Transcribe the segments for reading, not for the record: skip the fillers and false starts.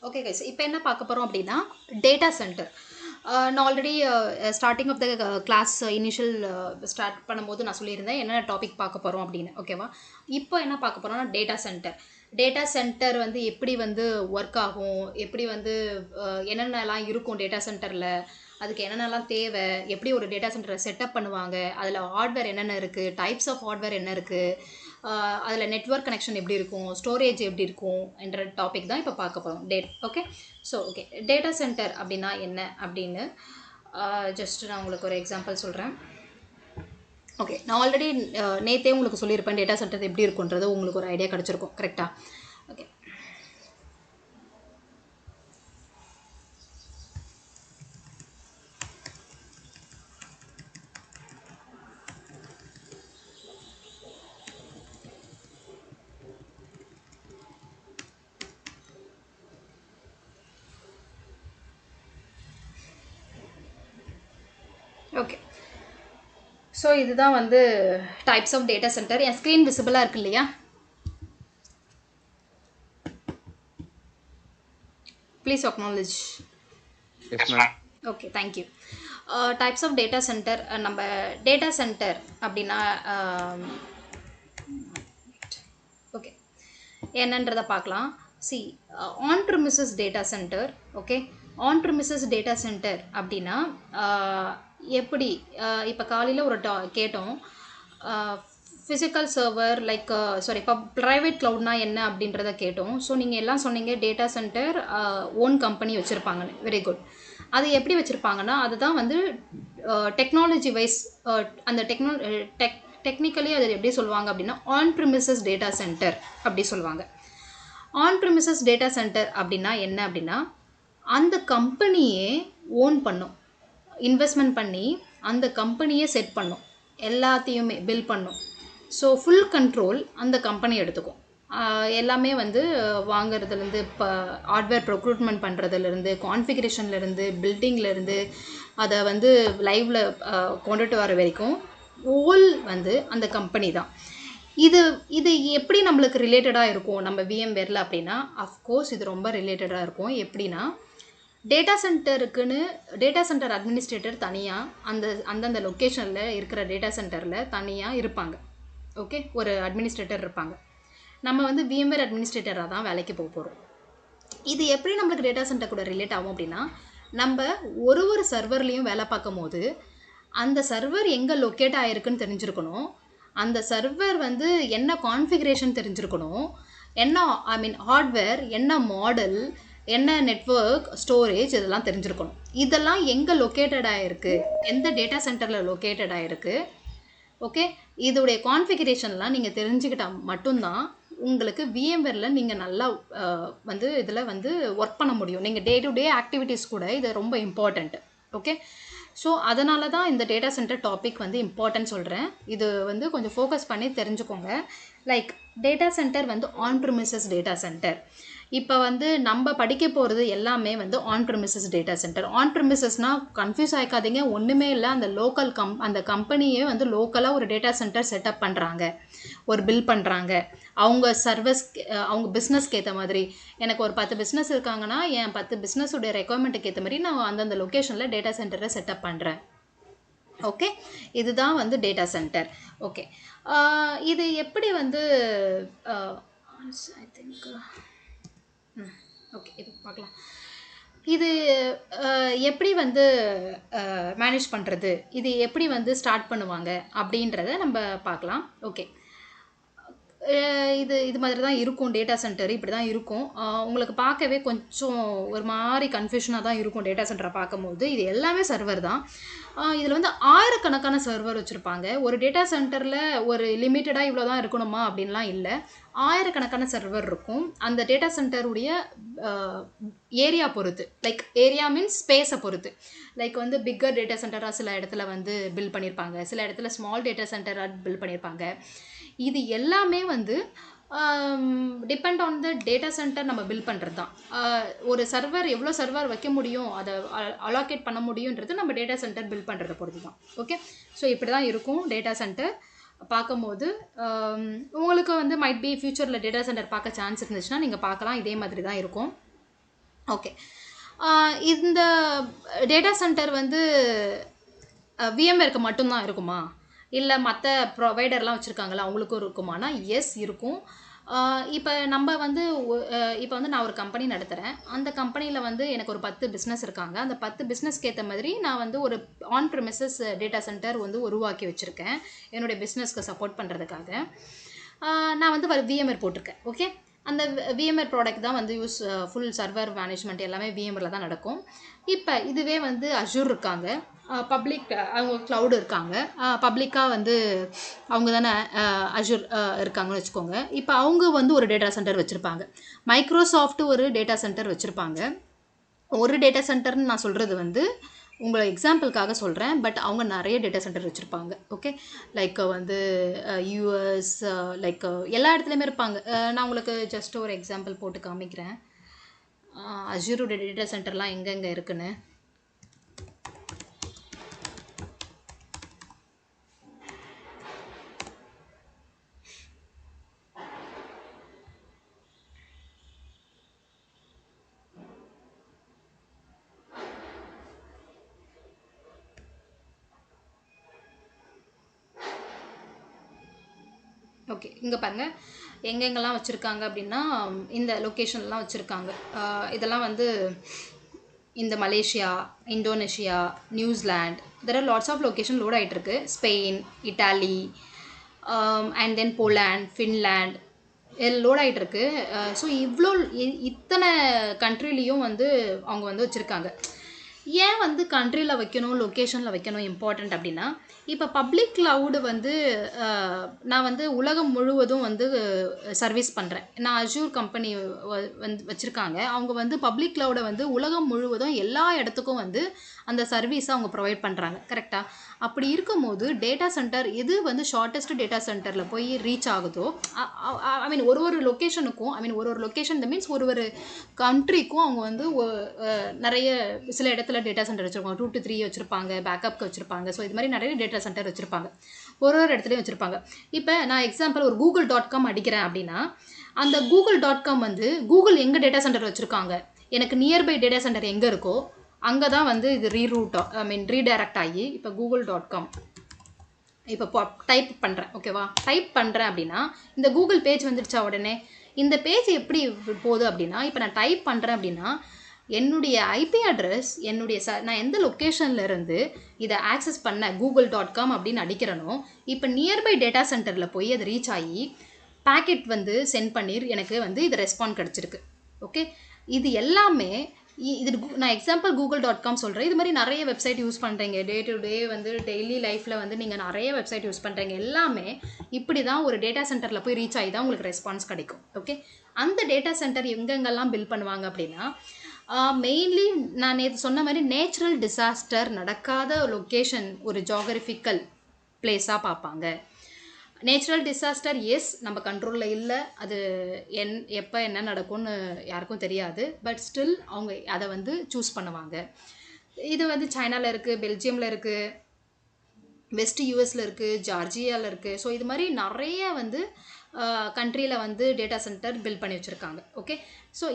Okay guys, இப்போ என்ன பார்க்க போகிறோம் அப்படின்னா டேட்டா சென்டர். நான் already starting of the class initial start பண்ணும்போது நான் சொல்லியிருந்தேன் என்ன டாபிக் பார்க்க போகிறோம் அப்படின்னு. ஓகேவா? இப்போ என்ன பார்க்க போகிறோம்னா டேட்டா சென்டர். டேட்டா சென்டர் வந்து எப்படி வந்து ஒர்க் ஆகும், எப்படி வந்து என்னென்னலாம் இருக்கும் டேட்டா சென்டரில், அதுக்கு என்னென்னலாம் தேவை, எப்படி ஒரு டேட்டா சென்டரை செட்டப் பண்ணுவாங்க, அதில் ஹார்ட்வேர் என்னென்ன இருக்குது, டைப்ஸ் ஆஃப் ஹார்ட்வேர் என்ன இருக்குது, அதில் நெட்வொர்க் கனெக்ஷன் எப்படி இருக்கும், ஸ்டோரேஜ் எப்படி இருக்கும் என்ற டாபிக் தான் இப்போ பார்க்க போகிறோம். Okay. So okay, data center அப்படின்னா என்ன அப்படின்னு ஜஸ்ட் நான் உங்களுக்கு ஒரு எக்ஸாம்பிள் சொல்கிறேன். ஓகே, நான் ஆல்ரெடி நேற்றே உங்களுக்கு சொல்லியிருப்பேன் டேட்டா சென்டர் எப்படி இருக்குன்றது உங்களுக்கு ஒரு ஐடியா கிடச்சிருக்கும். கரெக்டாக? ஓகே. ஓகே, ஸோ இதுதான் வந்து டைப்ஸ் ஆஃப் டேட்டா சென்டர். என் ஸ்க்ரீன் விசிபிளாக இருக்கு இல்லையா? Please acknowledge. Okay, thank you. Types of data center. நம்ம டேட்டா சென்டர் அப்படின்னா ஓகே என்னன்றதை பார்க்கலாம். See, on premises data center. Okay, on premises data center அப்படின்னா எப்படி, இப்போ காலையில் ஒரு கேட்டோம் ஃபிசிக்கல் சர்வர் லைக் சாரி இப்போ ப்ரைவேட் க்ளவுட்னா என்ன அப்படின்றத கேட்டோம். ஸோ நீங்கள் எல்லாம் சொன்னீங்க டேட்டா சென்டர் ஓன் கம்பெனி வச்சுருப்பாங்கன்னு. Very good. அது எப்படி வச்சுருப்பாங்கன்னா அதுதான் வந்து டெக்னாலஜி வைஸ் அந்த டெக்னிக்கலி அது எப்படி சொல்லுவாங்க அப்படின்னா ஆன் ப்ரிமிசஸ் டேட்டா சென்டர் அப்படி சொல்லுவாங்க. ஆன் ப்ரிமிசஸ் டேட்டா சென்டர் அப்படின்னா என்ன அப்படின்னா அந்த கம்பெனியே ஓன் பண்ணும், இன்வெஸ்ட்மெண்ட் பண்ணி அந்த கம்பெனியே செட் பண்ணும், எல்லாத்தையுமே பில் பண்ணும். ஸோ ஃபுல் கண்ட்ரோல் அந்த கம்பெனி எடுத்துக்கும். எல்லாமே வந்து வாங்குறதுலேருந்து இப்போ ஹார்ட்வேர் ப்ரொக்ரூட்மெண்ட் பண்ணுறதுலேருந்து கான்ஃபிகரேஷன்லேருந்து பில்டிங்லேருந்து அதை வந்து லைவில் கொண்டுட்டு வர வரைக்கும் ஓல் வந்து அந்த கம்பெனி தான். இது இது எப்படி நம்மளுக்கு ரிலேட்டடாக இருக்கும் நம்ம விஎம்வேரில் அப்படின்னா அஃப்கோர்ஸ் இது ரொம்ப ரிலேட்டடாக இருக்கும். எப்படின்னா டேட்டா சென்டருக்குன்னு டேட்டா சென்டர் அட்மினிஸ்ட்ரேட்டர் தனியாக அந்தந்த லொக்கேஷனில் இருக்கிற டேட்டா சென்டரில் தனியாக இருப்பாங்க. ஓகே, ஒரு அட்மினிஸ்ட்ரேட்டர் இருப்பாங்க. நம்ம வந்து விஎம்வேர் அட்மினிஸ்ட்ரேட்டராக தான் வேலைக்கு போக போகிறோம். இது எப்படி நம்மளுக்கு டேட்டா சென்டர் கூட ரிலேட் ஆகும் அப்படின்னா நம்ம ஒரு சர்வர்லேயும் வேலை பார்க்கும் போது அந்த சர்வர் எங்கே லொக்கேட் ஆகிருக்குன்னு தெரிஞ்சிருக்கணும், அந்த சர்வர் வந்து என்ன கான்ஃபிகரேஷன் தெரிஞ்சிருக்கணும், என்ன ஹார்ட்வேர் என்ன மாடல் என்ன நெட்வொர்க் ஸ்டோரேஜ் இதெல்லாம் தெரிஞ்சிருக்கணும். இதெல்லாம் எங்கே லொக்கேட்டட் ஆகிருக்கு, எந்த டேட்டா சென்டரில் லொக்கேட்டட் ஆகிருக்கு. ஓகே, இதோடைய கான்ஃபிகரேஷன்லாம் நீங்கள் தெரிஞ்சுக்கிட்டால் மட்டும்தான் உங்களுக்கு விஎம்வேரில் நீங்கள் நல்லா வந்து இதில் வந்து ஒர்க் பண்ண முடியும். நீங்கள் டே டு டே ஆக்டிவிட்டீஸ் கூட இது ரொம்ப இம்பார்ட்டண்ட். ஓகே, ஸோ அதனால தான் இந்த டேட்டா சென்டர் டாபிக் வந்து இம்பார்ட்டன்ட் சொல்கிறேன். இது வந்து கொஞ்சம் ஃபோக்கஸ் பண்ணி தெரிஞ்சுக்கோங்க. லைக் டேட்டா சென்டர் வந்து ஆன் ப்ரிமிசஸ் டேட்டா சென்டர். இப்போ வந்து நம்ம படிக்க போகிறது எல்லாமே வந்து on premises data center. On ப்ரிமிசஸ்னால் கன்ஃபியூஸ் ஆகிக்காதீங்க, ஒன்றுமே இல்லை. அந்த லோக்கல் அந்த கம்பெனியே வந்து லோக்கலாக ஒரு டேட்டா சென்டர் செட்டப் பண்ணுறாங்க, ஒரு பில் பண்ணுறாங்க. அவங்க சர்வீஸ் அவங்க பிஸ்னஸ்க்கு ஏற்ற மாதிரி, எனக்கு ஒரு 10 பிஸ்னஸ் இருக்காங்கன்னா என் 10 பிஸ்னஸுடைய ரெக்குவயர்மெண்ட்டுக்கு ஏற்ற மாதிரி நான் அந்தந்த லொக்கேஷனில் டேட்டா சென்டரை செட்டப் பண்ணுறேன். ஓகே, இதுதான் வந்து டேட்டா சென்டர். ஓகே, இது எப்படி வந்து ஐ திங்க் ஓகே இது பார்க்கலாம். இது எப்படி வந்து மேனேஜ் பண்ணுறது, இது எப்படி வந்து ஸ்டார்ட் பண்ணுவாங்க அப்படின்றத நம்ம பார்க்கலாம். ஓகே, இது மாதிரி தான் இருக்கும் டேட்டா சென்டர். இப்படி தான் இருக்கும். உங்களுக்கு பார்க்கவே கொஞ்சம் ஒரு மாதிரி கன்ஃபியூஷனாக தான் இருக்கும் டேட்டா சென்டரை பார்க்கும்போது. இது எல்லாமே சர்வர் தான். இதில் வந்து ஆயிரக்கணக்கான சர்வர் வச்சுருப்பாங்க. ஒரு டேட்டா சென்டரில் ஒரு லிமிட்டடாக இவ்வளோ தான் இருக்கணுமா அப்படின்லாம் இல்லை, ஆயிரக்கணக்கான சர்வர் இருக்கும். அந்த டேட்டா சென்டருடைய ஏரியா பொறுத்து, லைக் ஏரியா மீன்ஸ் ஸ்பேஸை பொறுத்து. லைக் வந்து பிக்கர் டேட்டா சென்டராக சில இடத்துல வந்து பில் பண்ணியிருப்பாங்க, சில இடத்துல ஸ்மால் டேட்டா சென்டராக பில் பண்ணியிருப்பாங்க. இது எல்லாமே வந்து depend on the data center நம்ம பில் பண்ணுறது தான். ஒரு சர்வர் எவ்வளோ சர்வர் வைக்க முடியும், அதை அலோகேட் பண்ண முடியுன்றது நம்ம டேட்டா சென்டர் பில் பண்ணுறதை பொறுத்து தான். ஓகே, ஸோ இப்படி தான் இருக்கும் டேட்டா சென்டர் பார்க்கும்போது. உங்களுக்கு வந்து மைட் பி ஃப்யூச்சரில் டேட்டா சென்டர் பார்க்க சான்ஸ் இருந்துச்சுன்னா நீங்கள் பார்க்கலாம். இதே மாதிரி தான் இருக்கும். ஓகே. இந்த டேட்டா சென்டர் வந்து விஎம்வேருக்கு மட்டும்தான் இருக்குமா, இல்லை மற்ற ப்ரொவைடர்லாம் வச்சுருக்காங்களா அவங்களுக்கும் இருக்குமானா எஸ் இருக்கும். இப்போ நம்ம வந்து இப்போ வந்து நான் ஒரு கம்பெனி நடத்துகிறேன். அந்த கம்பெனியில் வந்து எனக்கு ஒரு 10 பிஸ்னஸ் இருக்காங்க. அந்த 10 பிஸ்னஸ்க்கு ஏற்ற மாதிரி நான் வந்து ஒரு ஆன் ப்ரிமிசஸ் டேட்டா சென்டர் வந்து உருவாக்கி வச்சுருக்கேன் என்னுடைய பிஸ்னஸ்க்கு சப்போர்ட் பண்ணுறதுக்காக. நான் வந்து விஎம்ஆர் போட்டிருக்கேன். ஓகே, அந்த விஎம்ஆர் ப்ராடக்ட் தான் வந்து ஃபுல் சர்வர் மேனேஜ்மெண்ட் எல்லாமே விஎம்ஆரில் தான் நடக்கும். இப்போ இதுவே வந்து அஷூர் இருக்காங்க, பப்ளிக் அவங்க க்ளவுடு இருக்காங்க, பப்ளிக்காக வந்து அவங்க தானே அஷூர் இருக்காங்கன்னு வச்சுக்கோங்க. இப்போ அவங்க வந்து ஒரு டேட்டா சென்டர் வச்சுருப்பாங்க, மைக்ரோசாஃப்ட்டு ஒரு டேட்டா சென்டர் வச்சுருப்பாங்க. ஒரு டேட்டா சென்டர்னு நான் சொல்கிறது வந்து உங்களை எக்ஸாம்பிளுக்காக சொல்கிறேன், பட் அவங்க நிறைய டேட்டா சென்டர் வச்சுருப்பாங்க. ஓகே, லைக் வந்து யூஎஸ், லைக் எல்லா இடத்துலையுமே இருப்பாங்க. நான் உங்களுக்கு ஜஸ்ட் ஒரு எக்ஸாம்பிள் போட்டு காமிக்கிறேன் அஷூரோட டேட்டா சென்டர்லாம் எங்கெங்கே இருக்குன்னு. ஓகே, இங்கே பாருங்கள் எங்கெங்கெல்லாம் வச்சுருக்காங்க அப்படின்னா இந்த லொக்கேஷன்லாம் வச்சுருக்காங்க. இதெல்லாம் வந்து இந்த Malaysia, Indonesia, New Zealand, there are lots of location load ஆகிட்டுருக்கு. Spain, Italy, and then Poland, Finland load ஆகிட்டுருக்கு. ஸோ இவ்வளோ இத்தனை கண்ட்ரிலையும் வந்து அவங்க வந்து வச்சுருக்காங்க. ஏன் வந்து கண்ட்ரியில் வைக்கணும், லொக்கேஷனில் வைக்கணும் இம்பார்ட்டண்ட் அப்படின்னா, இப்போ பப்ளிக் க்ளவுடு வந்து நான் வந்து உலகம் முழுவதும் வந்து சர்வீஸ் பண்ணுறேன். நான் அஷூர் கம்பெனி வந்து வச்சுருக்காங்க. அவங்க வந்து பப்ளிக் க்ளவுடை வந்து உலகம் முழுவதும் எல்லா இடத்துக்கும் வந்து அந்த சர்வீஸை அவங்க ப்ரொவைட் பண்ணுறாங்க. கரெக்டாக? அப்படி இருக்கும்போது டேட்டா சென்டர் எது வந்து ஷார்ட்டஸ்ட் டேட்டா சென்டரில் போய் ரீச் ஆகுதோ, ஐ மீன் ஒரு லொக்கேஷனுக்கும், ஐ மீன் ஒரு லொக்கேஷன் த மீன்ஸ் ஒரு கண்ட்ரிக்கும் அவங்க வந்து நிறைய சில இடத்துல டேட்டா சென்டர் வச்சுருப்பாங்க. 2 to 3 வச்சுருப்பாங்க, பேக்கப்க்கு வச்சுருப்பாங்க. ஸோ இது மாதிரி நிறைய டேட்டா சென்டர் வச்சுருப்பாங்க, ஒரு இடத்துலையும் வச்சுருப்பாங்க. இப்போ நான் எக்ஸாம்பிள் ஒரு google.com அடிக்கிறேன் அப்படின்னா, அந்த google.com வந்து கூகுள் எங்கே டேட்டா சென்டர் வச்சுருக்காங்க, எனக்கு நியர்பை டேட்டா சென்டர் எங்கே இருக்கோ அங்கே தான் வந்து இது ரீடைரக்ட் ஆகி இப்போ google.com இப்போ டைப் பண்ணுறேன். ஓகேவா, டைப் பண்ணுறேன் அப்படின்னா இந்த கூகுள் பேஜ் வந்துடுச்சா உடனே. இந்த பேஜ் எப்படி போகுது அப்படின்னா, இப்போ நான் டைப் பண்ணுறேன் அப்படின்னா என்னுடைய ஐபி அட்ரஸ், நான் எந்த லொக்கேஷனில் இருந்து இதை ஆக்சஸ் பண்ண google.com அப்படின்னு அடிக்கிறனோ, இப்போ நியர்பை டேட்டா சென்டரில் போய் அது ரீச் ஆகி பேக்கெட் வந்து சென்ட் பண்ணி எனக்கு வந்து இது ரெஸ்பாண்ட் கிடச்சிருக்கு. ஓகே, இது எல்லாமே இது நான் எக்ஸாம்பிள் google.com சொல்கிறேன். இது மாதிரி நிறைய வெப்சைட் யூஸ் பண்ணுறீங்க, டே டு டே வந்து டெய்லி லைஃப்பில் வந்து நீங்கள் நிறைய வெப்சைட் யூஸ் பண்ணுறீங்க. எல்லாமே இப்படி தான் ஒரு டேட்டா சென்டரில் போய் ரீச் ஆகி தான் உங்களுக்கு ரெஸ்பான்ஸ் கிடைக்கும். ஓகே, அந்த டேட்டா சென்டர் எங்கெங்கெல்லாம் பில்ட் பண்ணுவாங்க அப்படின்னா, மெயின்லி நான் நேற்று சொன்ன மாதிரி நேச்சுரல் டிசாஸ்டர் நடக்காத லொக்கேஷன் ஒரு ஜியோகிராஃபிக்கல் பிளேஸாக பார்ப்பாங்க. நேச்சுரல் டிசாஸ்டர் எஸ் நம்ம கண்ட்ரோலில் இல்லை, அது எப்போ என்ன நடக்கும்னு யாருக்கும் தெரியாது. பட் ஸ்டில் அவங்க அதை வந்து சூஸ் பண்ணுவாங்க. இது வந்து சைனாவில் இருக்குது, பெல்ஜியமில் இருக்குது, வெஸ்ட் யூஎஸில் இருக்குது, ஜார்ஜியாவில் இருக்குது. ஸோ இது மாதிரி நிறைய வந்து கண்ட்ரியில் வந்து டேட்டா சென்டர் பில்ட் பண்ணி வச்சுருக்காங்க. ஓகே, ஸோ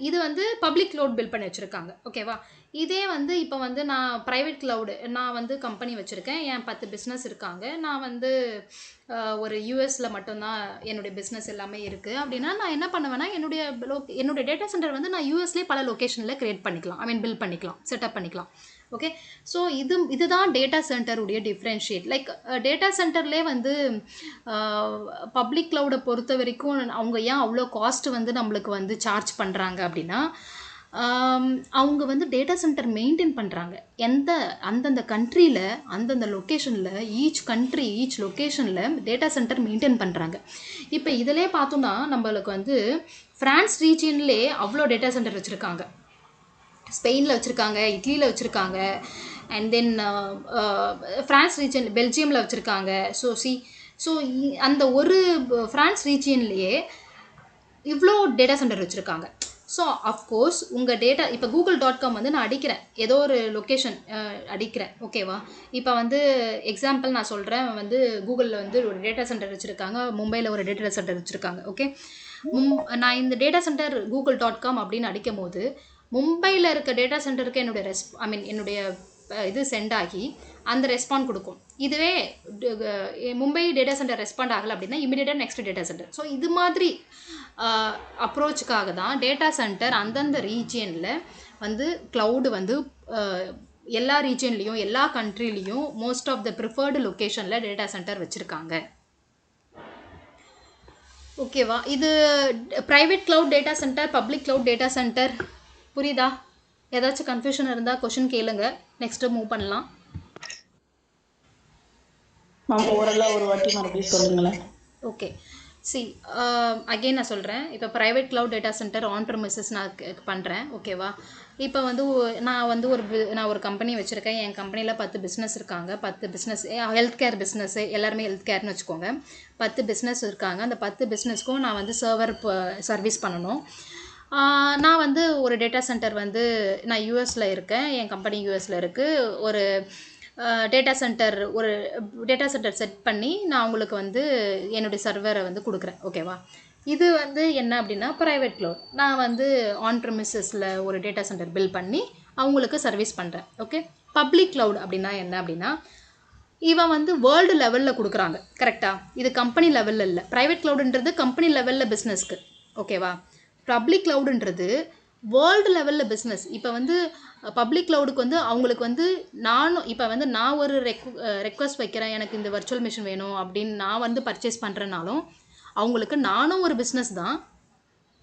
இது வந்து பப்ளிக் க்ளவுட் பில்ட் பண்ணி வச்சுருக்காங்க. ஓகேவா, இதே வந்து இப்போ வந்து நான் ப்ரைவேட் க்ளவுடு, நான் வந்து கம்பெனி வச்சுருக்கேன், என் 10 பிஸ்னஸ் இருக்காங்க, நான் வந்து ஒரு யூஎஸில் மட்டும்தான் என்னுடைய பிஸ்னஸ் எல்லாமே இருக்குது அப்படின்னா, நான் என்ன பண்ணுவேன்னா என்னுடைய டேட்டா சென்டர் வந்து நான் யூஎஸ்லேயே பல லொக்கேஷனில் க்ரியேட் பண்ணிக்கலாம், ஐ மீன் பில்ட் பண்ணிக்கலாம், செட்டப் பண்ணிக்கலாம். ஓகே, ஸோ இதுதான் டேட்டா சென்டருடைய டிஃப்ரென்ஷியேட். லைக் டேட்டா சென்டர்லேயே வந்து பப்ளிக் க்ளவுடை பொறுத்த வரைக்கும் அவங்க ஏன் அவ்வளோ காஸ்ட் வந்து நம்மளுக்கு வந்து சார்ஜ் பண்ணுறாங்க அப்படின்னா, அவங்க வந்து டேட்டா சென்டர் மெயின்டைன் பண்ணுறாங்க. அந்தந்த கண்ட்ரியில் அந்தந்த லொக்கேஷனில் ஈச் லொக்கேஷனில் டேட்டா சென்டர் மெயின்டைன் பண்ணுறாங்க. இப்போ இதிலே பார்த்தோன்னா நம்மளுக்கு வந்து ஃப்ரான்ஸ் ரீஜியன்லேயே அவ்வளோ டேட்டா சென்டர் வச்சுருக்காங்க, ஸ்பெயினில் வச்சுருக்காங்க, இட்லியில் வச்சுருக்காங்க, அண்ட் தென் ஃப்ரான்ஸ் ரீஜன் பெல்ஜியமில் வச்சுருக்காங்க. ஸோ அந்த ஒரு ஃப்ரான்ஸ் ரீஜியன்லேயே இவ்வளோ டேட்டா சென்டர் வச்சுருக்காங்க. ஸோ அஃப்கோர்ஸ் உங்கள் டேட்டா இப்போ google.com வந்து நான் அடிக்கிறேன், ஏதோ ஒரு லொக்கேஷன் அடிக்கிறேன். ஓகேவா, இப்போ வந்து எக்ஸாம்பிள் நான் சொல்கிறேன், வந்து கூகுளில் வந்து ஒரு டேட்டா சென்டர் வச்சுருக்காங்க, மும்பையில் ஒரு டேட்டா சென்டர் வச்சுருக்காங்க. ஓகே, நான் இந்த டேட்டா சென்டர் google.com அப்படின்னு அடிக்கும் போது மும்பையில் இருக்க டேட்டா சென்டருக்கு என்னுடைய இது சென்ட் ஆகி அந்த ரெஸ்பாண்ட் கொடுக்கும். இதுவே மும்பை டேட்டா சென்டர் ரெஸ்பாண்ட் ஆகலை அப்படின்னா இமீடியட்டாக நெக்ஸ்ட் டேட்டா சென்டர். ஸோ இது மாதிரி அப்ரோச்சுக்காக தான் டேட்டா சென்டர் அந்தந்த ரீஜியனில் வந்து க்ளவுடு வந்து எல்லா ரீஜியன்லேயும் எல்லா கண்ட்ரிலையும் மோஸ்ட் ஆஃப் த ப்ரிஃபர்டு லொக்கேஷனில் டேட்டா சென்டர் வச்சுருக்காங்க. ஓகேவா? இது private cloud data centre, public cloud data centre, புரியுதா? ஏதாச்சும் கன்ஃபியூஷன் இருந்தால் கொஷின் கேளுங்க, நெக்ஸ்ட்டு மூவ் பண்ணலாம். ஓரளவு ஒரு வாட்டி மறுபடியும் சொல்லுங்களேன். ஓகே, சி அகெயின் நான் சொல்கிறேன். இப்போ private cloud data center on premises நான் பண்ணுறேன். ஓகேவா? இப்போ வந்து நான் ஒரு கம்பெனி வச்சுருக்கேன். என் கம்பெனியில் 10 பிஸ்னஸ் இருக்காங்க. 10 பிஸ்னஸ் ஹெல்த் கேர் பிஸ்னஸ்ஸு, எல்லாருமே ஹெல்த் கேர்னு வச்சுக்கோங்க. 10 பிஸ்னஸ் இருக்காங்க. அந்த 10 பிஸ்னஸ்க்கும் நான் வந்து சர்வீஸ் பண்ணணும். நான் வந்து ஒரு டேட்டா சென்டர் வந்து நான் யூஎஸில் இருக்கேன், என் கம்பெனி யூஎஸில் இருக்குது. ஒரு டேட்டா சென்டர் செட் பண்ணி நான் அவங்களுக்கு வந்து என்னுடைய சர்வரை வந்து கொடுக்குறேன். ஓகேவா? இது வந்து என்ன அப்படின்னா ப்ரைவேட் க்ளவுட். நான் வந்து ஆன் ப்ரெமிசஸில் ஒரு டேட்டா சென்டர் பில்ட் பண்ணி அவங்களுக்கு சர்வீஸ் பண்ணுறேன். ஓகே. பப்ளிக் க்ளவுட் அப்படின்னா என்ன அப்படின்னா இவன் வந்து வேர்ல்டு லெவலில் கொடுக்குறாங்க. கரெக்டாக? இது கம்பெனி லெவலில் இல்லை. ப்ரைவேட் க்ளவுடுன்றது கம்பெனி லெவலில் பிஸ்னஸ்க்கு. ஓகேவா? பப்ளிக் க்ளவுடுன்றது வேர்ல்டு லெவலில் பிஸ்னஸ். இப்போ வந்து பப்ளிக் க்ளவுடுக்கு வந்து அவங்களுக்கு வந்து நான் ஒரு ரெக்வஸ்ட் வைக்கிறேன், எனக்கு இந்த வர்ச்சுவல் மிஷின் வேணும் அப்படின்னு நான் வந்து பர்ச்சேஸ் பண்ணுறேனாலும் அவங்களுக்கு நானும் ஒரு பிஸ்னஸ் தான்.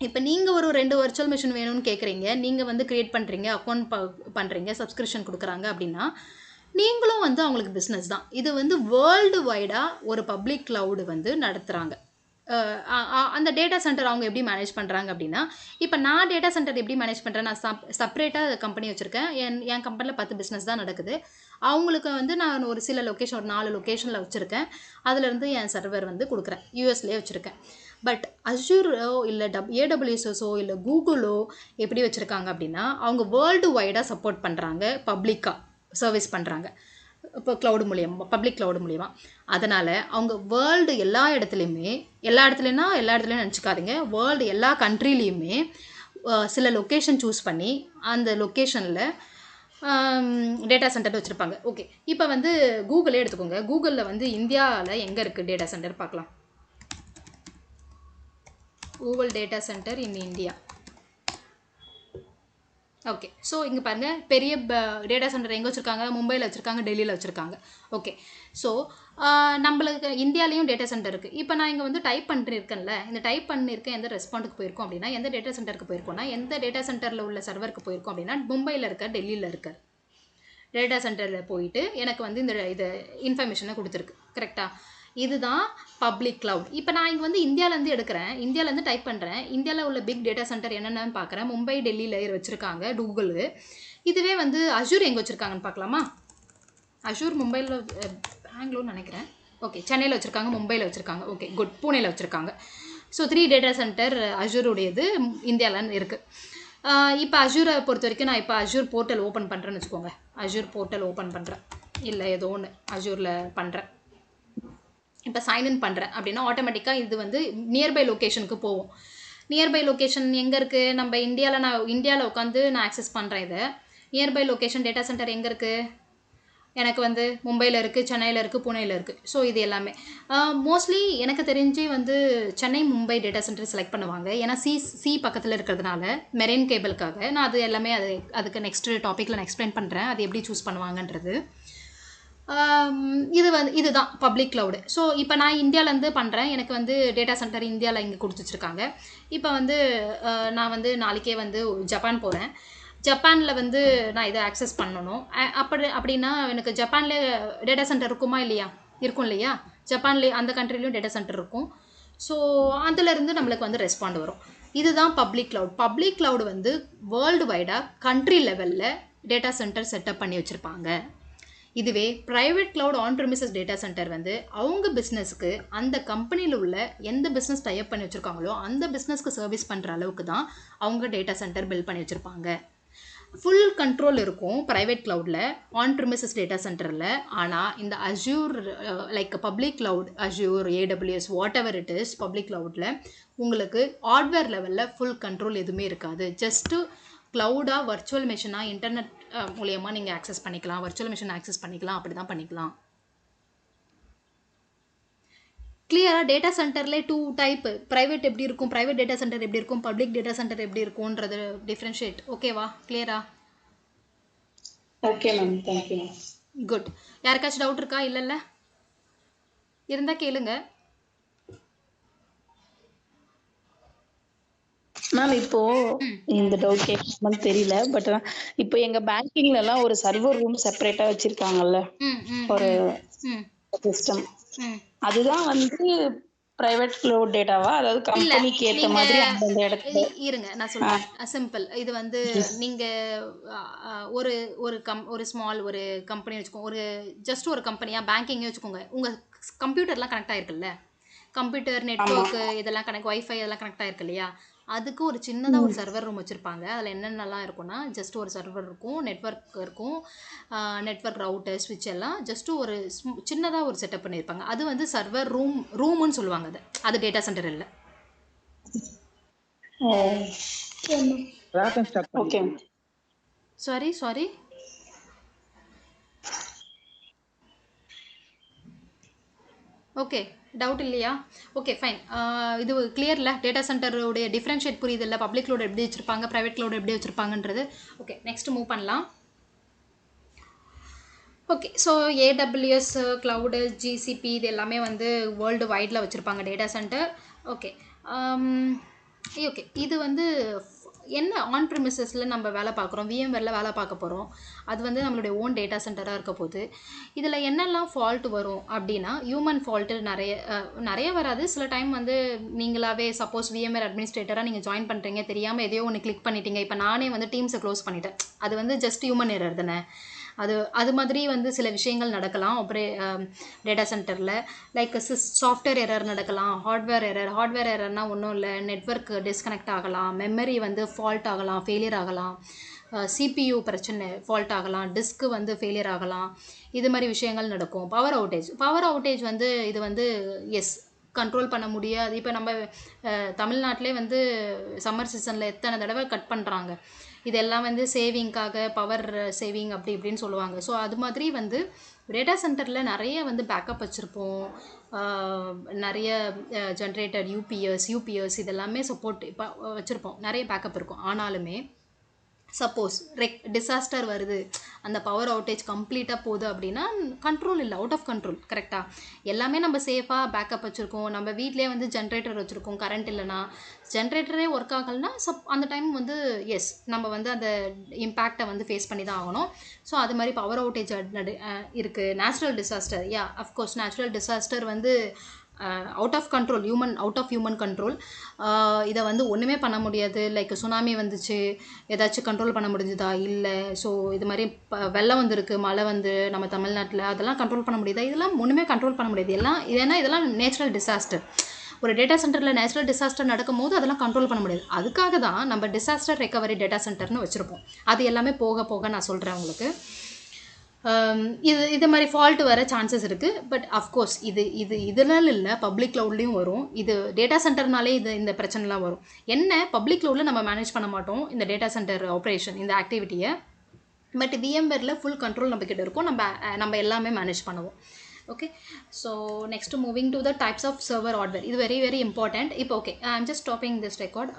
இப்போ நீங்கள் ஒரு 2 வர்ச்சுவல் மிஷின் வேணும்னு கேட்குறீங்க, நீங்கள் வந்து க்ரியேட் பண்ணுறீங்க, அக்கௌண்ட் பண்ணுறீங்க, சப்ஸ்கிரிப்ஷன் கொடுக்குறாங்க அப்படின்னா நீங்களும் வந்து அவங்களுக்கு பிஸ்னஸ் தான். இது வந்து வேர்ல்டு வைடாக ஒரு பப்ளிக் க்ளவுடு வந்து நடத்துகிறாங்க. அந்த டேட்டா சென்டர் அவங்க எப்படி மேனேஜ் பண்ணுறாங்க அப்படின்னா, இப்போ நான் டேட்டா சென்டர் எப்படி மேனேஜ் பண்ணுறேன், நான் செப்பரேட்டாக கம்பெனி வச்சுருக்கேன். என் கம்பெனியில் 10 பிஸ்னஸ் தான் நடக்குது. அவங்களுக்கு வந்து நான் ஒரு சில லொக்கேஷன், ஒரு 4 லொக்கேஷனில் வச்சுருக்கேன். அதிலேருந்து என் சர்வர் வந்து கொடுக்குறேன், யூஎஸ்லேயே வச்சுருக்கேன். பட் அஸ்யூரோ இல்லை ஏடபிள்யூஎஸ்ஓ இல்லை கூகுளோ எப்படி வச்சுருக்காங்க அப்படின்னா அவங்க வேர்ல்டு வைடாக சப்போர்ட் பண்ணுறாங்க, பப்ளிக்காக சர்வீஸ் பண்ணுறாங்க. இப்போ க்ளவுடு மூலியமாக, பப்ளிக் க்ளவுடு மூலியமாக. அதனால் அவங்க வேர்ல்டு எல்லா இடத்துலையும் நினச்சிக்காதீங்க. வேர்ல்டு எல்லா கண்ட்ரிலையுமே சில லொக்கேஷன் சூஸ் பண்ணி அந்த லொக்கேஷனில் டேட்டா சென்டர் வச்சுருப்பாங்க. ஓகே. இப்போ வந்து கூகுளே எடுத்துக்கோங்க. கூகுளில் வந்து இந்தியாவில் எங்கே இருக்குது டேட்டா சென்டர் பார்க்கலாம். Google data centre in India. Okay. So இங்கே பாருங்கள், பெரிய டேட்டா சென்டர் எங்கே வச்சுருக்காங்க, மும்பையில் வச்சுருக்காங்க, டெல்லியில் வச்சுருக்காங்க. ஓகே. ஸோ நம்மளுக்கு இந்தியாலேயும் டேட்டா சென்டர் இருக்குது. இப்போ நான் இங்கே வந்து டைப் பண்ணியிருக்கேன்ல, இந்த டைப் பண்ணியிருக்கேன் எந்த ரெஸ்பாண்டுக்கு போயிருக்கோம் அப்படின்னா, எந்த டேட்டா சென்டருக்கு போயிருக்கோம்னா, எந்த டேட்டா சென்டரில் உள்ள சர்வருக்கு போயிருக்கோம் அப்படின்னா மும்பையில் இருக்க, டெல்லியில் இருக்க டேட்டா சென்டரில் போயிட்டு எனக்கு வந்து இந்த இன்ஃபர்மேஷனை கொடுத்துருக்கு. கரெக்டாக? இதுதான் பப்ளிக் க்ளவுட். இப்போ நான் இங்கே வந்து இந்தியாவிலேருந்து எடுக்கிறேன், இந்தியாவிலேருந்து டைப் பண்ணுறேன், இந்தியாவில் உள்ள பிக் டேட்டா சென்டர் என்னென்னு பார்க்குறேன். மும்பை, டெல்லியில் வச்சுருக்காங்க கூகுள். இதுவே வந்து அஷூர் எங்கே வச்சுருக்காங்கன்னு பார்க்கலாமா? அஷூர் மும்பையில், பெங்களூர்னு நினைக்கிறேன். ஓகே. சென்னையில் வச்சுருக்காங்க, மும்பையில் வச்சுருக்காங்க. Okay, good. பூனேயில் வச்சுருக்காங்க. ஸோ 3 டேட்டா சென்டர் அஷூருடையது இந்தியாவிலன்னு இருக்குது. இப்போ அஷூரை பொறுத்த வரைக்கும் நான் இப்போ அஷூர் போர்ட்டல் ஓப்பன் பண்ணுறேன்னு வச்சுக்கோங்க. அஷூர் போர்ட்டல் ஓப்பன் பண்ணுறேன், இல்லை ஏதோ ஒன்று அஷூரில் பண்ணுறேன். இப்போ சைன்இன் பண்ணுறேன் அப்படின்னா ஆட்டோமேட்டிக்காக இது வந்து நியர்பை லொக்கேஷனுக்கு போகும். நியர்பை லொக்கேஷன் எங்கே இருக்குது? நம்ம இந்தியாவில் உட்காந்து நான் ஆக்சஸ் பண்ணுறேன். இதை நியர்பை லொக்கேஷன் டேட்டா சென்டர் எங்கே இருக்குது? எனக்கு வந்து மும்பையில் இருக்குது, சென்னையில் இருக்குது, புனேயில் இருக்குது. ஸோ இது எல்லாமே மோஸ்ட்லி எனக்கு தெரிஞ்சு வந்து Chennai, Mumbai data centre select பண்ணுவாங்க. ஏன்னா சி பக்கத்தில் இருக்கிறதுனால மெரைன் கேபிளுக்காக. நான் அது எல்லாமே அதுக்கு நெக்ஸ்ட் டாப்பிக்கில் நான் எக்ஸ்பிளைன் பண்ணுறேன், அது எப்படி சூஸ் பண்ணுவாங்கன்றது. இதுதான் பப்ளிக் க்ளவுடு. ஸோ இப்போ நான் இந்தியாவிலேருந்து பண்ணுறேன், எனக்கு வந்து டேட்டா சென்டர் இந்தியாவில் இங்கே கொடுத்து வச்சுருக்காங்க. இப்போ வந்து நான் வந்து நாளைக்கே வந்து ஜப்பான் போகிறேன். ஜப்பானில் வந்து நான் இதை ஆக்சஸ் பண்ணணும். அப்படின்னா எனக்கு ஜப்பானில் டேட்டா சென்டர் இருக்குமா இல்லையா? இருக்கும் இல்லையா? ஜப்பான்லேயே அந்த கண்ட்ரிலையும் டேட்டா சென்டர் இருக்கும். ஸோ அதிலேருந்து நம்மளுக்கு வந்து ரெஸ்பாண்ட் வரும். இதுதான் பப்ளிக் க்ளவுட். பப்ளிக் க்ளவுடு வந்து வேர்ல்டு வைடாக கண்ட்ரி லெவலில் டேட்டா சென்டர் செட்டப் பண்ணி வச்சுருப்பாங்க. இதுவே private cloud on premises data center வந்து அவங்க பிஸ்னஸ்க்கு அந்த கம்பெனியில் உள்ள எந்த பிஸ்னஸ் டைப் பண்ணி வச்சுருக்காங்களோ அந்த பிஸ்னஸ்க்கு சர்வீஸ் பண்ணுற அளவுக்கு தான் அவங்க டேட்டா சென்டர் பில்ட் பண்ணி வச்சுருப்பாங்க. ஃபுல் கண்ட்ரோல் இருக்கும் ப்ரைவேட் க்ளவுடில், ஆன் ப்ரெமிசஸ் டேட்டா சென்டரில். ஆனால் இந்த Azure like public cloud, Azure, AWS, whatever it is, public க்ளவுடில் உங்களுக்கு ஹார்ட்வேர் லெவலில் ஃபுல் கண்ட்ரோல் எதுவுமே இருக்காது. ஜஸ்ட்டு க்ளவுடாக வர்ச்சுவல் மெஷினாக இன்டர்நெட் மூலயமா நீங்கள் ஆக்சஸ் பண்ணிக்கலாம், வர்ச்சுவல் மிஷின் ஆக்சஸ் பண்ணிக்கலாம், அப்படி தான் பண்ணிக்கலாம். கிளியராக டேட்டா சென்டர்லேயே 2 டைப்பு, ப்ரைவேட் எப்படி இருக்கும், ப்ரைவேட் டேட்டா சென்டர் எப்படி இருக்கும், பப்ளிக் டேட்டா சென்டர் எப்படி இருக்கும்ன்றது டிஃப்ரென்ஷியேட். ஓகேவா? கிளியரா? Okay ma'am, thank you. குட். யாருக்காச்சும் டவுட் இருக்கா? இல்லைல்ல, இருந்தால் கேளுங்க. மேம் இப்போ இந்த டவுட் கேட்கணும்னு தெரியல, பட் இப்போ எங்க பேங்கிங்ல எல்லாம் ஒரு சர்வர் ரூம் செப்பரேட்டா வச்சிருக்காங்கல்ல, ஒரு சிஸ்டம், அதுதான் வந்து பிரைவேட் க்ளவுட் டேட்டாவா, அதாவது கம்பெனிக்கு ஏத்த மாதிரி அந்த இடத்துல? இருங்க நான் சொல்றேன், சிம்பிள். இது வந்து நீங்க ஒரு ஒரு ஸ்மால் ஒரு கம்பெனி வச்சுக்கோங்க, ஒரு ஜஸ்ட் ஒரு கம்பெனியா பேங்கிங்கே வச்சுக்கோங்க. உங்க கம்ப்யூட்டர்லாம் கனெக்ட் ஆயிருக்குல்ல, கம்ப்யூட்டர் நெட்வொர்க்கு இதெல்லாம் கனெக்ட், வைஃபை இதெல்லாம் கனெக்ட் ஆயிருக்கு இல்லையா, அதுக்கு ஒரு சின்னதாக ஒரு சர்வர் ரூம் வச்சுருப்பாங்க. அதில் என்னென்னலாம் இருக்கும்னா, ஜஸ்ட் ஒரு சர்வர் இருக்கும், நெட்வொர்க் இருக்கும், நெட்வொர்க் ரவுட்டர் ஸ்விட்ச் எல்லாம் ஜஸ்ட் ஒரு சின்னதாக ஒரு செட்டப் பண்ணியிருப்பாங்க. அது வந்து சர்வர் ரூம்னு சொல்லுவாங்க. அது டேட்டா சென்டர் இல்லை. ஓகே. சாரி ஓகே, டவுட் இல்லையா? Okay fine. இது கிளியரில் டேட்டா சென்டருடைய டிஃப்ரென்ஷியேட் புரியுது இல்லை, பப்ளிக் க்ளவுட் எப்படி வச்சுருப்பாங்க, ப்ரைவேட் க்ளவுட் எப்படி வச்சுருப்பாங்கன்றது. ஓகே, நெக்ஸ்ட் மூவ் பண்ணலாம். Okay, so AWS, cloud, GCP இது எல்லாமே வந்து வேர்ல்டு வைடில் வச்சுருப்பாங்க டேட்டா சென்டர். ஓகே ஓகே, இது வந்து என்ன ஆன் ப்ரிமிசஸில் நம்ம வேலை பார்க்குறோம், விஎம்வேரில் வேலை பார்க்க போகிறோம். அது வந்து நம்மளுடைய ஓன் டேட்டா சென்டராக இருக்க போது இதில் என்னெல்லாம் ஃபால்ட் வரும் அப்படின்னா, ஹியூமன் ஃபால்ட்டு நிறைய வராது. சில டைம் வந்து நீங்களாவே சப்போஸ் விஎம்வேர் அட்மினிஸ்ட்ரேட்டராக நீங்கள் ஜாயின் பண்ணுறீங்க, தெரியாமல் எதையோ ஒன்று கிளிக் பண்ணிட்டீங்க. இப்போ நானே வந்து டீம்ஸை க்ளோஸ் பண்ணிட்டேன், அது வந்து ஜஸ்ட் ஹியூமன் எரர் தானே. அது மாதிரி வந்து சில விஷயங்கள் நடக்கலாம் டேட்டா சென்டரில். லைக் சாஃப்ட்வேர் எரர் நடக்கலாம், ஹார்ட்வேர் எரர்னால் ஒன்றும் இல்லை, நெட்வொர்க் டிஸ்கனெக்ட் ஆகலாம், மெமரி வந்து ஃபால்ட் ஆகலாம், ஃபெயிலியர் ஆகலாம், சிபியூ பிரச்சனை ஃபால்ட் ஆகலாம், டிஸ்க்கு வந்து ஃபெயிலியர் ஆகலாம். இது மாதிரி விஷயங்கள் நடக்கும். பவர் அவுட்டேஜ் வந்து இது வந்து கண்ட்ரோல் பண்ண முடியாது. இப்போ நம்ம தமிழ்நாட்டிலே வந்து சம்மர் சீசனில் எத்தனை தடவை கட் பண்ணுறாங்க. இதெல்லாம் வந்து சேவிங்காக, பவர் சேவிங் அப்படி இப்படின்னு சொல்லுவாங்க. ஸோ அது மாதிரி வந்து டேட்டா சென்டரில் நிறைய வந்து பேக்கப் வச்சுருப்போம். நிறைய ஜென்ரேட்டர், யூபிஎஸ் இதெல்லாமே சப்போர்ட் இப்போ வச்சுருப்போம், நிறைய பேக்கப் இருக்கும். ஆனாலுமே சப்போஸ் டிசாஸ்டர் வருது, அந்த பவர் அவுட்டேஜ் கம்ப்ளீட்டாக போகுது அப்படின்னா கண்ட்ரோல் இல்லை, அவுட் ஆஃப் கண்ட்ரோல். கரெக்டாக எல்லாமே நம்ம சேஃபாக பேக்கப் வச்சுருக்கோம், நம்ம வீட்டிலே வந்து ஜென்ரேட்டர் வச்சுருக்கோம். கரண்ட் இல்லைனா, ஜென்ரேட்டரே ஒர்க் ஆகலைன்னா அந்த டைம் வந்து நம்ம வந்து அந்த இம்பேக்டை வந்து ஃபேஸ் பண்ணி தான் ஆகணும். ஸோ அது மாதிரி பவர் அவுட்டேஜ் இருக்குது. Natural disaster, of course natural disaster வந்து அவுட் ஆஃப் ஹியூமன் கண்ட்ரோல். இதை வந்து ஒன்றுமே பண்ண முடியாது. லைக் சுனாமி வந்துச்சு, ஏதாச்சும் கண்ட்ரோல் பண்ண முடிஞ்சுதா? இல்லை. ஸோ இது மாதிரி வெள்ளம் வந்துருக்கு, மழை வந்து நம்ம தமிழ்நாட்டில், அதெல்லாம் கண்ட்ரோல் பண்ண முடியுதா? இதெல்லாம் ஒன்றுமே கண்ட்ரோல் பண்ண முடியாது. இதெல்லாம் நேச்சுரல் டிசாஸ்டர். ஒரு டேட்டா சென்டரில் நேச்சுரல் டிசாஸ்டர் நடக்கும் போது அதெல்லாம் கண்ட்ரோல் பண்ண முடியாது. அதுக்காக தான் நம்ம டிசாஸ்டர் ரெக்கவரி டேட்டா சென்டர்னு வச்சுருப்போம். அது எல்லாமே போக போக நான் சொல்கிறேன் உங்களுக்கு. இது மாதிரி ஃபால்ட் வர சான்சஸ் இருக்குது. பட் அஃப்கோர்ஸ் இதனால இல்லை, பப்ளிக் க்ளவுட்லேயும் வரும். இது டேட்டா சென்டர்னாலே இந்த பிரச்சனைலாம் வரும். என்ன, பப்ளிக் க்ளவுடில் நம்ம மேனேஜ் பண்ண மாட்டோம் இந்த டேட்டா சென்டர் ஆப்ரேஷன், இந்த ஆக்டிவிட்டியை. பட் விஎம்வேரில் ஃபுல் கண்ட்ரோல் நம்மக்கிட்ட இருக்கும், நம்ம எல்லாமே மேனேஜ் பண்ணுவோம். Okay, so next moving to the types of server hardware. இது வெரி வெரி இம்பார்ட்டண்ட். இப்போ okay, I am just stopping this record.